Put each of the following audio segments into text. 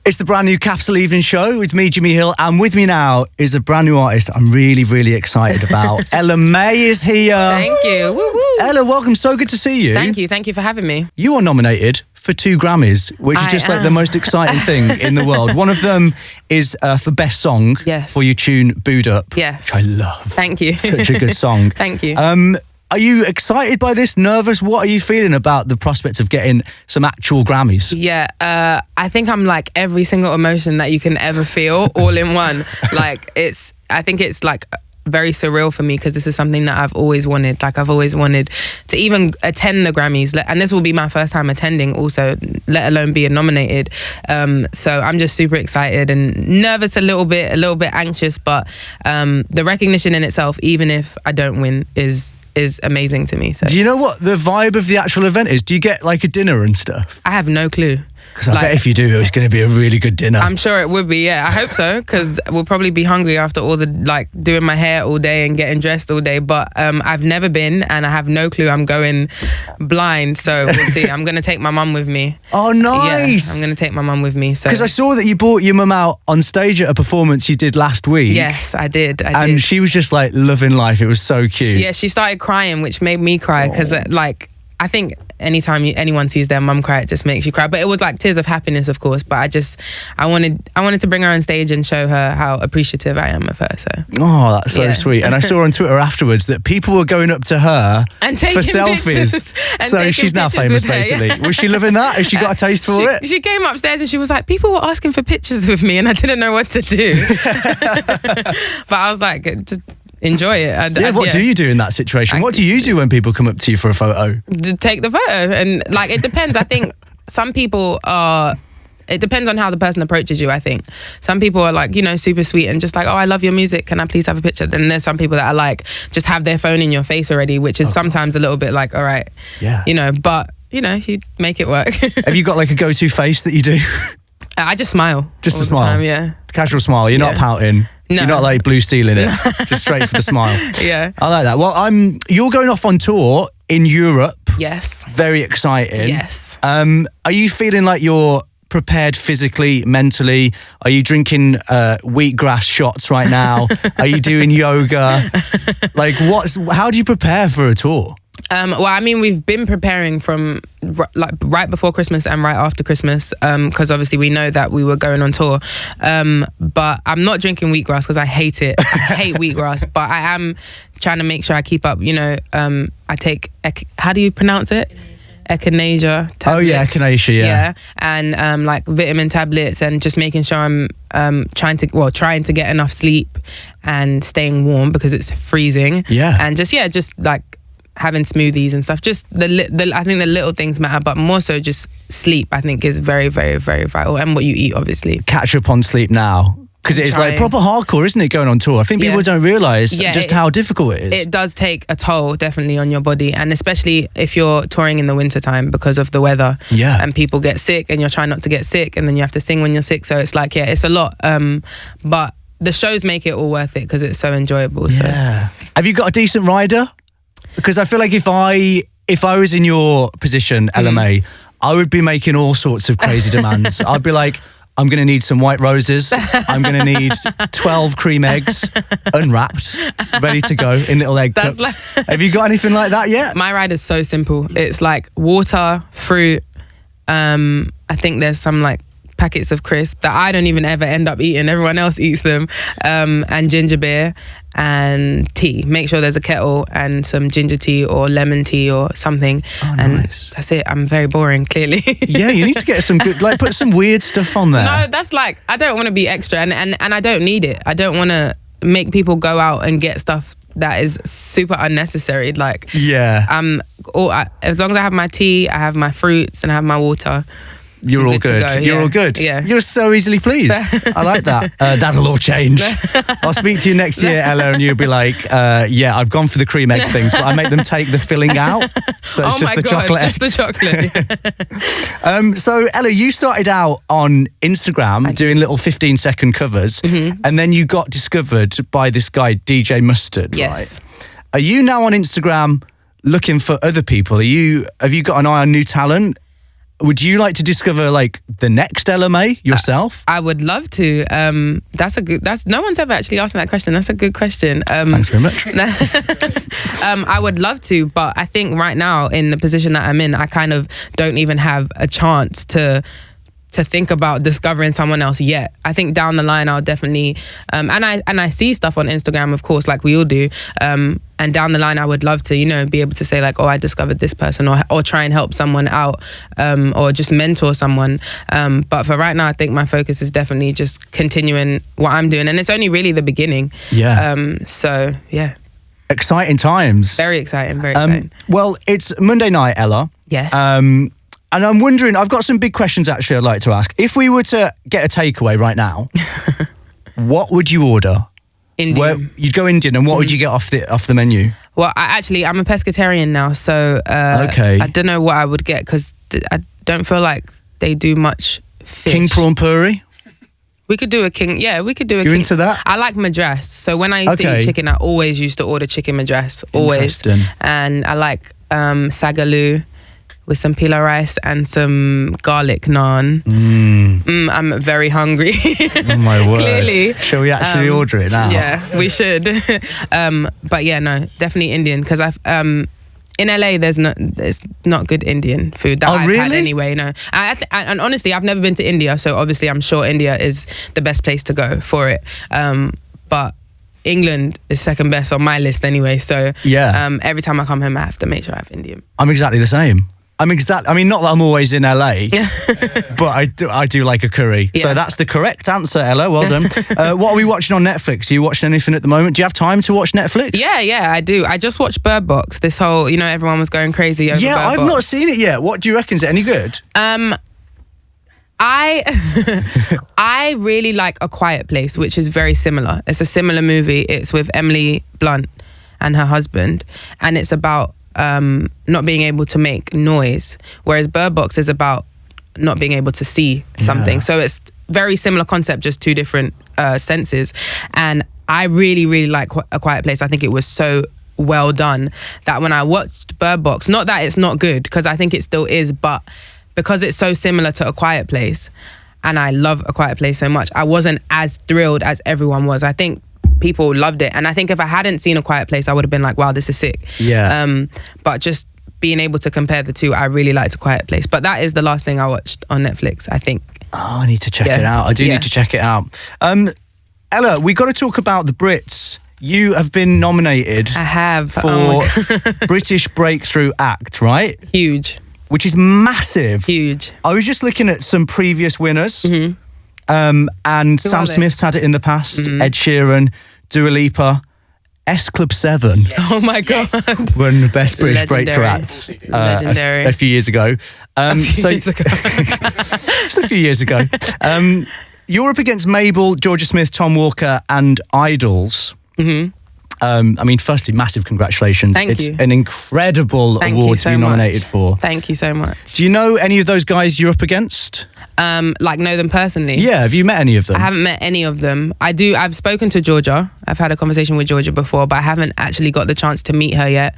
It's the brand new Capital Evening Show with me, Jimmy Hill, and with me now is a brand new artist I'm really, really excited about. Ella May is here. Thank you. Woo woo. Ella, welcome. So good to see you. Thank you. Thank you for having me. You are nominated for 2 Grammys, which is just like the most exciting thing in the world. One of them is for Best Song for your tune Boo'd Up, which I love. Thank you. Such a good song. Thank you. Are you excited by this? Nervous? What are you feeling about the prospect of getting some actual Grammys? Yeah, I think I'm like every single emotion that you can ever feel all in one. I think it's like very surreal for me because this is something that I've always wanted. Like I've always wanted to even attend the Grammys, and this will be my first time attending also, let alone being nominated. So I'm just super excited and nervous a little bit anxious, but the recognition in itself, even if I don't win, is amazing to me. So. Do you know what the vibe of the actual event is? Do you get like a dinner and stuff? I have no clue. Because I bet if you do, it's going to be a really good dinner. I'm sure it would be, yeah. I hope so, because we'll probably be hungry after all the, like, doing my hair all day and getting dressed all day. But I've never been, and I have no clue. I'm going blind, so we'll see. I'm going to take my mum with me. Oh, nice. Yeah, I'm going to take my mum with me. Because I saw that you brought your mum out on stage at a performance you did last week. Yes, I did. And she was just, like, loving life. It was so cute. Yeah, she started crying, which made me cry, because, like, I think anytime anyone sees their mum cry, it just makes you cry. But it was like tears of happiness, of course. But I wanted to bring her on stage and show her how appreciative I am of her. So that's so sweet. And I saw on Twitter afterwards that people were going up to her and for selfies. So she's now famous, basically. Yeah. Was she loving that? Has she got a taste for it? She came upstairs and she was like, people were asking for pictures with me, and I didn't know what to do. But I was like, just enjoy it. What do you do in that situation? What do you do when people come up to you for a photo? Take the photo. And like, it depends. I think some people are, it depends on how the person approaches you, I think. Some people are like, super sweet and just like, oh, I love your music. Can I please have a picture? Then there's some people that are like, just have their phone in your face already, which is sometimes a little bit like, all right. Yeah. But, you make it work. Have you got like a go-to face that you do? I just smile. Just a smile? Time, yeah. Casual smile. You're not pouting. No. You're not like Blue Steel in it. Just straight for the smile. Yeah. I like that. Well, you're going off on tour in Europe. Yes. Very exciting. Yes. Are you feeling like you're prepared physically, mentally? Are you drinking wheatgrass shots right now? Are you doing yoga? Like, how do you prepare for a tour? Well, I mean, we've been preparing from right before Christmas and right after Christmas, because obviously we know that we were going on tour. But I'm not drinking wheatgrass because I hate it. I hate wheatgrass, but I am trying to make sure I keep up. I take, how do you pronounce it? Echinacea tablets. Oh yeah, echinacea, yeah. And like vitamin tablets, and just making sure I'm trying to get enough sleep and staying warm because it's freezing. Yeah. And just like having smoothies and stuff. Just I think the little things matter, but more so just sleep, I think, is very, very, very vital. And what you eat, obviously. Catch up on sleep now. Because it's like proper hardcore, isn't it, going on tour? I think people don't realise just how difficult it is. It does take a toll, definitely, on your body. And especially if you're touring in the wintertime because of the weather. Yeah. And people get sick and you're trying not to get sick, and then you have to sing when you're sick. So it's like, it's a lot. But the shows make it all worth it because it's so enjoyable. Yeah. So. Have you got a decent rider? Because I feel like if I was in your position, Ella May, I would be making all sorts of crazy demands. I'd be like, I'm going to need some white roses. I'm going to need 12 cream eggs, unwrapped, ready to go in little egg cups. Have you got anything like that yet? My ride is so simple. It's like water, fruit. I think there's some like packets of crisps that I don't even ever end up eating. Everyone else eats them. And ginger beer and tea. Make sure there's a kettle and some ginger tea or lemon tea or something. Oh, and nice. That's it. I'm very boring, clearly. Yeah, you need to get some good, like put some weird stuff on there. No, that's like, I don't want to be extra, and I don't need it. I don't want to make people go out and get stuff that is super unnecessary. Like, yeah. As long as I have my tea, I have my fruits, and I have my water, You're all good. You're all good. Yeah. You're so easily pleased. I like that. That'll all change. I'll speak to you next year, Ella, and you'll be like, yeah, I've gone for the cream egg things, but I make them take the filling out. So it's just the chocolate egg. Just the chocolate. So, Ella, you started out on Instagram doing little 15-second covers, and then you got discovered by this guy, DJ Mustard, yes. right? Are you now on Instagram looking for other people? Have you got an eye on new talent? would you like to discover like the next LMA yourself? I would love to. No one's ever actually asked me that question. That's a good question. Thanks very much. I would love to, but I think right now in the position that I'm in, I kind of don't even have a chance to think about discovering someone else yet. I think down the line I'll definitely and I see stuff on Instagram, of course, like we all do. And down the line I would love to, be able to say like, oh, I discovered this person, or try and help someone out, or just mentor someone. But for right now, I think my focus is definitely just continuing what I'm doing, and it's only really the beginning. Yeah. So yeah. Exciting times. Very exciting. Very exciting. Well, it's Monday night, Ella. Yes. And I'm wondering, I've got some big questions actually I'd like to ask. If we were to get a takeaway right now, what would you order? Indian. You'd go Indian, and what would you get off the menu? Well, I'm a pescatarian now, so okay. I don't know what I would get, because I don't feel like they do much fish. King prawn puri? We could do a king. Yeah, we could do a You're king. into that? I like madras. So when I used to eat chicken, I always used to order chicken madras. Always. Interesting. And I like sagaloo with some pila rice and some garlic naan. I'm very hungry. Oh my word. Clearly. Shall we actually order it now? Yeah, we should. But yeah, no, definitely Indian, because in LA there's not good Indian food that I've had anyway. No, and honestly, I've never been to India, so obviously I'm sure India is the best place to go for it. But England is second best on my list anyway. So yeah. Every time I come home, I have to make sure I have Indian. I'm exactly the same. I mean, not that I'm always in LA, but I do like a curry. Yeah. So that's the correct answer, Ella. Well done. What are we watching on Netflix? Are you watching anything at the moment? Do you have time to watch Netflix? Yeah, I do. I just watched Bird Box. This whole, everyone was going crazy over Bird Box. I've not seen it yet. What do you reckon? Is it any good? I really like A Quiet Place, which is very similar. It's a similar movie. It's with Emily Blunt and her husband, and it's about not being able to make noise, whereas Bird Box is about not being able to see something. So it's very similar concept, just two different senses. And I really, really like A Quiet Place. I think it was so well done that when I watched Bird Box, not that it's not good, because I think it still is, but because it's so similar to A Quiet Place, and I love A Quiet Place so much, I wasn't as thrilled as everyone was. I think people loved it, and I think if I hadn't seen A Quiet Place, I would have been like, wow, this is sick. Yeah. But just being able to compare the two, I really liked A Quiet Place. But that is the last thing I watched on Netflix, I think. Oh, I need to check it out. I do need to check it out. Ella, we got to talk about the Brits. You have been nominated. I have. For British Breakthrough Act, right? Huge. Which is massive. Huge. I was just looking at some previous winners. Mm-hmm. And Who Sam Smith's had it in the past. Mm-hmm. Ed Sheeran, Dua Lipa, S Club 7. Yes. Oh my God. Won the Best British Breakthrough Act a few years ago. Just a few years ago. You're up against Mabel, Georgia Smith, Tom Walker and Idols. Mm-hmm. I mean, firstly, massive congratulations. Thank you. It's an incredible award to be nominated for. Thank you so much. Do you know any of those guys you're up against? Like know them personally? Yeah, have you met any of them? I haven't met any of them. I've spoken to Georgia. I've had a conversation with Georgia before, but I haven't actually got the chance to meet her yet.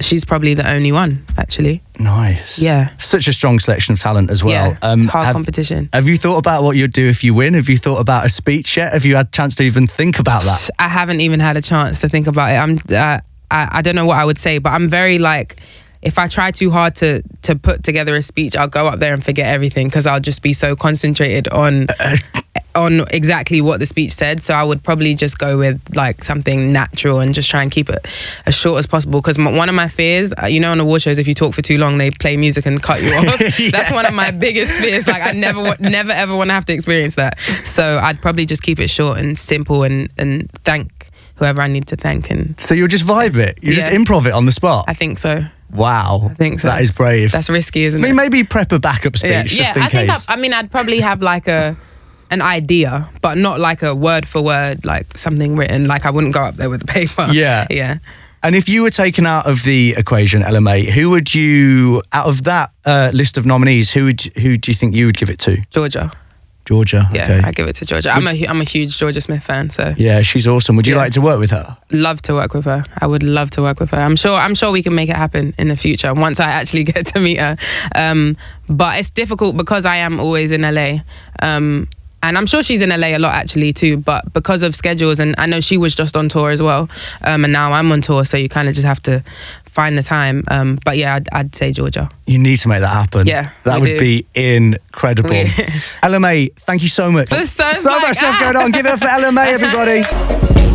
She's probably the only one, actually. Nice. Yeah. Such a strong selection of talent as well. Yeah, it's hard competition. Have you thought about what you'd do if you win? Have you thought about a speech yet? Have you had a chance to even think about that? I haven't even had a chance to think about it. I don't know what I would say, but I'm very like, if I try too hard to put together a speech, I'll go up there and forget everything, because I'll just be so concentrated on exactly what the speech said. So I would probably just go with like something natural and just try and keep it as short as possible, because one of my fears, on award shows, if you talk for too long, they play music and cut you off. Yeah. That's one of my biggest fears. Like I never ever want to have to experience that. So I'd probably just keep it short and simple and thank whoever I need to thank. And so you'll just vibe it? You just improv it on the spot? I think so. Wow. I think so. That is brave. That's risky, isn't it? I mean, maybe prep a backup speech just in case. I'd probably have like an idea, but not like a word for word, like something written. Like I wouldn't go up there with a paper. Yeah. Yeah. And if you were taken out of the equation, LMA, who would you, out of that list of nominees, who do you think you would give it to? Georgia. Georgia. Yeah, Okay. I give it to Georgia. I'm a huge Georgia Smith fan, so Yeah, she's awesome. Would you Yeah. like to work with her? love to work with her. I would love to work with her. I'm sure we can make it happen in the future once I actually get to meet her. But it's difficult because I am always in LA. And I'm sure she's in LA a lot actually too, but because of schedules, and I know she was just on tour as well, and now I'm on tour, so you kind of just have to find the time. But yeah, I'd say Georgia. You need to make that happen. Yeah, that we would do. be incredible. LMA, thank you so much. There's so much much- stuff going on. Give it up for LMA, everybody.